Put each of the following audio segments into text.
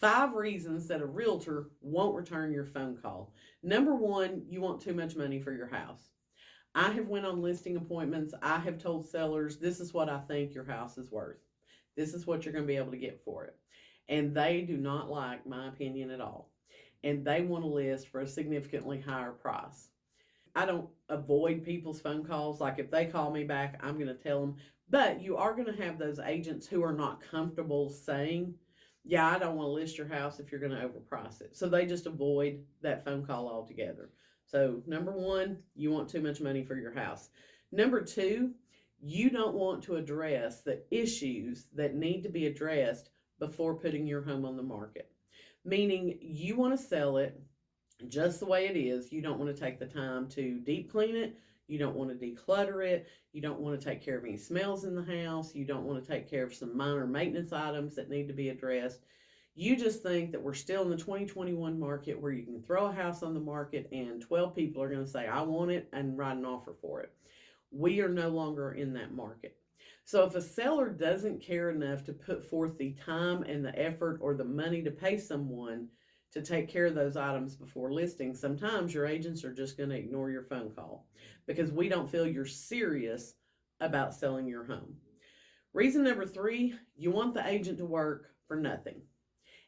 5 reasons that a realtor won't return your phone call. Number 1, you want too much money for your house. I have went on listing appointments. I have told sellers, this is what I think your house is worth. This is what you're going to be able to get for it. And they do not like my opinion at all. And they want to list for a significantly higher price. I don't avoid people's phone calls. Like if they call me back, I'm going to tell them. But you are going to have those agents who are not comfortable saying, yeah, I don't want to list your house if you're going to overprice it. So they just avoid that phone call altogether. So number 1, you want too much money for your house. Number 2, you don't want to address the issues that need to be addressed before putting your home on the market. Meaning you want to sell it just the way it is. You don't want to take the time to deep clean it. You don't want to declutter it. You don't want to take care of any smells in the house. You don't want to take care of some minor maintenance items that need to be addressed. You just think that we're still in the 2021 market where you can throw a house on the market and 12 people are going to say, I want it, and write an offer for it. We are no longer in that market. So if a seller doesn't care enough to put forth the time and the effort or the money to pay someone to take care of those items before listing, sometimes your agents are just going to ignore your phone call because we don't feel you're serious about selling your home. Reason number 3, you want the agent to work for nothing.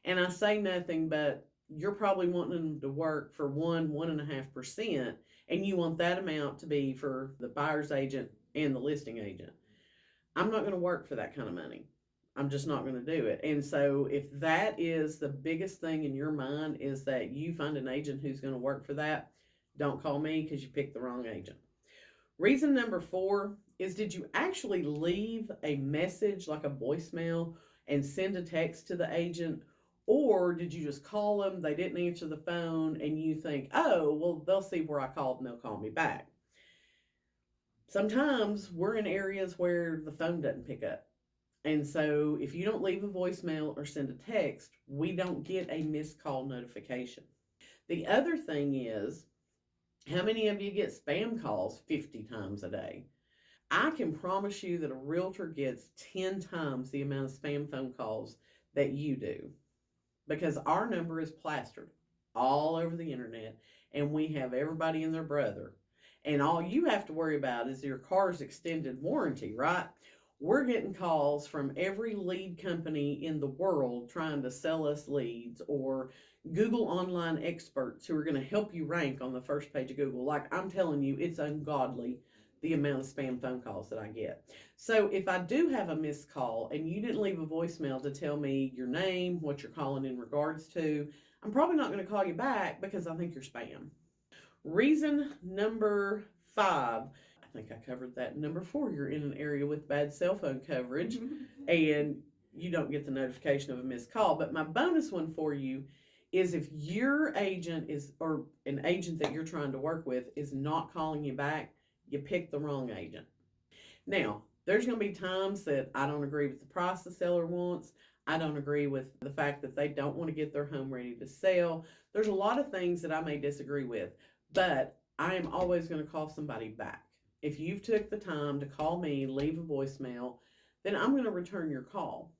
And I say nothing, but you're probably wanting them to work for 1.5%, and you want that amount to be for the buyer's agent and the listing agent. I'm not going to work for that kind of money. I'm just not going to do it. And so if that is the biggest thing in your mind is that you find an agent who's going to work for that, don't call me because you picked the wrong agent. Reason number 4 is, did you actually leave a message like a voicemail and send a text to the agent? Or did you just call them, they didn't answer the phone, and you think, oh, well, they'll see where I called and they'll call me back. Sometimes we're in areas where the phone doesn't pick up. And so if you don't leave a voicemail or send a text, we don't get a missed call notification. The other thing is, how many of you get spam calls 50 times a day? I can promise you that a realtor gets 10 times the amount of spam phone calls that you do, because our number is plastered all over the internet and we have everybody and their brother. And all you have to worry about is your car's extended warranty, right? We're getting calls from every lead company in the world trying to sell us leads, or Google online experts who are going to help you rank on the first page of Google. Like, I'm telling you, it's ungodly the amount of spam phone calls that I get. So if I do have a missed call and you didn't leave a voicemail to tell me your name, what you're calling in regards to, I'm probably not going to call you back because I think you're spam. Reason number 5, I think I covered that. Number 4, you're in an area with bad cell phone coverage and you don't get the notification of a missed call. But my bonus one for you is, if your agent is, or an agent that you're trying to work with is not calling you back, you picked the wrong agent. Now, there's going to be times that I don't agree with the price the seller wants. I don't agree with the fact that they don't want to get their home ready to sell. There's a lot of things that I may disagree with, but I am always going to call somebody back. If you've took the time to call me, leave a voicemail, then I'm going to return your call.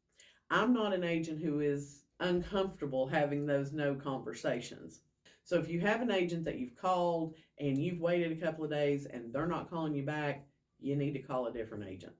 I'm not an agent who is uncomfortable having those no conversations. So if you have an agent that you've called and you've waited a couple of days and they're not calling you back, you need to call a different agent.